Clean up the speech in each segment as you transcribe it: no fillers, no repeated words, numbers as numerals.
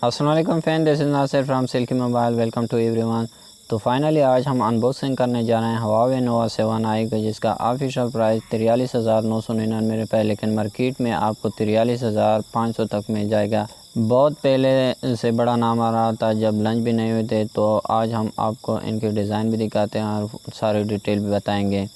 अस्सलाम वालेकुम friend, this is Nasir from silky mobile. Welcome to everyone. तो फाइनली आज हम अनबॉक्सिंग करने जा रहे हैं Huawei Nova 7i का, जिसका ऑफिशियल प्राइस 43,999 रुपये, लेकिन मार्केट में आपको 43,500 तक मिल जाएगा। बहुत पहले से बड़ा नाम आ रहा था जब लंच भी नहीं हुए थे। तो आज हम आपको इनके डिज़ाइन भी दिखाते हैं और सारी डिटेल भी बताएंगे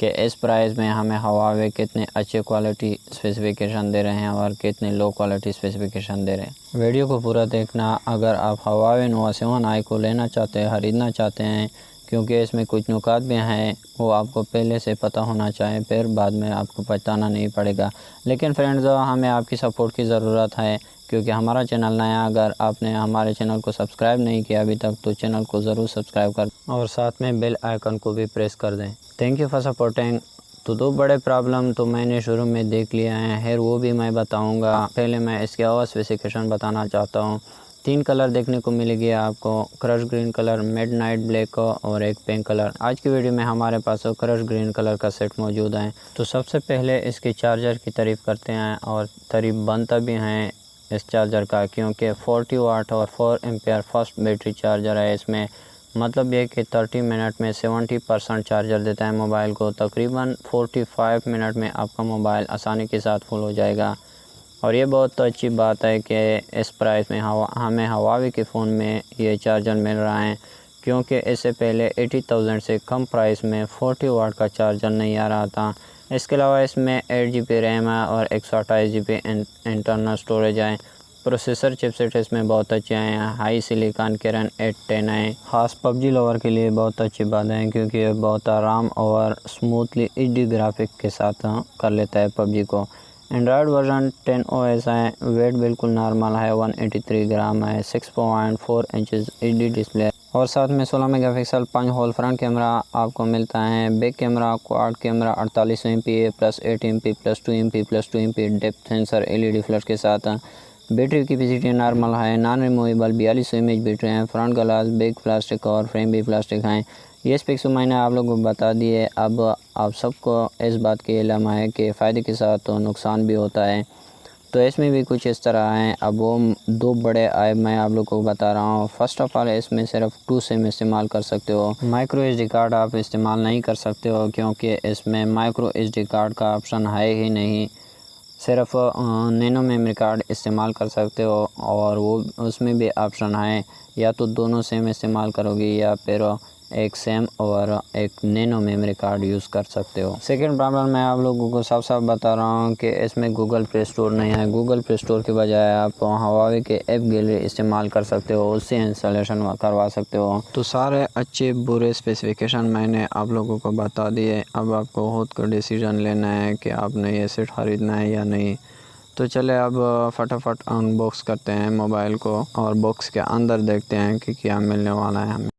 कि इस प्राइस में हमें Huawei कितने अच्छे क्वालिटी स्पेसिफ़िकेशन दे रहे हैं और कितने लो क्वालिटी स्पेसिफ़िकेशन दे रहे हैं। वीडियो को पूरा देखना अगर आप Huawei Nova 7i को लेना चाहते हैं, ख़रीदना चाहते हैं, क्योंकि इसमें कुछ नुकात भी हैं वो आपको पहले से पता होना चाहिए, फिर बाद में आपको पछताना नहीं पड़ेगा। लेकिन फ्रेंड्स, हमें आपकी सपोर्ट की ज़रूरत है, क्योंकि हमारा चैनल नया, अगर आपने हमारे चैनल को सब्सक्राइब नहीं किया अभी तक तो चैनल को ज़रूर सब्सक्राइब कर और साथ में बेल आइकन को भी प्रेस कर दें। Thank you for supporting. तो दो बड़े प्रॉब्लम तो मैंने शुरू में देख लिया है, वो भी मैं बताऊंगा। पहले मैं इसके और स्पेसिफिकेशन बताना चाहता हूँ। 3 कलर देखने को मिलेगी आपको, crush green colour, midnight black और एक पिंक कलर। आज की वीडियो में हमारे पास क्रश ग्रीन कलर का सेट मौजूद है। तो सबसे पहले इसके चार्जर की तारीफ़ करते हैं, और तारीफ़ बनता भी हैं इस चार्जर का, क्योंकि 40 वाट और 4 एम्पेयर फर्स्ट बैटरी चार्जर है इसमें। मतलब ये कि 30 मिनट में 70% चार्जर देता है मोबाइल को। तकरीबन 45 मिनट में आपका मोबाइल आसानी के साथ फुल हो जाएगा। और ये बहुत अच्छी बात है कि इस प्राइस में हमें Huawei के फ़ोन में ये चार्जर मिल रहा है, क्योंकि इससे पहले 80,000 से कम प्राइस में 40 वाट का चार्जर नहीं आ रहा था। इसके अलावा इसमें 8 GB रैम है और 128 GB इंटरनल स्टोरेज है। प्रोसेसर चिपसेट इसमें बहुत अच्छे हैं, हाई सिलिकॉन किरण 810 है। ख़ास पबजी लवर के लिए बहुत अच्छी बात है, क्योंकि ये बहुत आराम और स्मूथली HD ग्राफिक के साथ कर लेता है पबजी को। एंड्रॉयड वर्जन 10 OS है। वेट बिल्कुल नॉर्मल है, 183 ग्राम है। 6.4 इंचज़ HD डिस्प्ले और साथ में 16 मेगापिक्सल 5 होल फ्रंट कैमरा आपको मिलता है। Back camera quad camera 48 MP plus 8 MP plus 2 MP plus 2 MP depth sensor LED flash के साथ। बैटरी की कैपेसिटी नॉर्मल है, नॉन रिमूवेबल 4200 mAh बैटरी है। फ्रंट ग्लास बैक प्लास्टिक और फ्रेम भी प्लास्टिक हैं। ये स्पेक्स मैंने आप लोगों को बता दिए। अब आप सबको इस बात की इल्म है कि फ़ायदे के साथ तो नुकसान भी होता है, तो इसमें भी कुछ इस तरह हैं। अब वो दो बड़े ऐप मैं आप लोगों को बता रहा हूँ। फ़र्स्ट ऑफ़ ऑल, इसमें सिर्फ 2 सिम इस्तेमाल कर सकते हो। माइक्रो SD कार्ड आप इस्तेमाल नहीं कर सकते हो, क्योंकि इसमें माइक्रो SD कार्ड का ऑप्शन है ही नहीं। सिर्फ नैनो मेमोरी कार्ड इस्तेमाल कर सकते हो, और वो उसमें भी ऑप्शन है, या तो दोनों सिम इस्तेमाल करोगे या फिर एक सिम और एक नैनो मेमोरी कार्ड यूज़ कर सकते हो। सेकंड प्रॉब्लम मैं आप लोगों को साफ साफ बता रहा हूँ कि इसमें गूगल प्ले स्टोर नहीं है। गूगल प्ले स्टोर के बजाय आप Huawei के ऐप गैलरी इस्तेमाल कर सकते हो, उससे इंस्टॉलेशन करवा सकते हो। तो सारे अच्छे बुरे स्पेसिफिकेशन मैंने आप लोगों को बता दिए। अब आपको खुद को डिसीजन लेना है कि आपने ये सेट ख़रीदना है या नहीं। तो चले अब फटाफट अनबॉक्स करते हैं मोबाइल को, और बॉक्स के अंदर देखते हैं कि क्या मिलने वाला है हमें।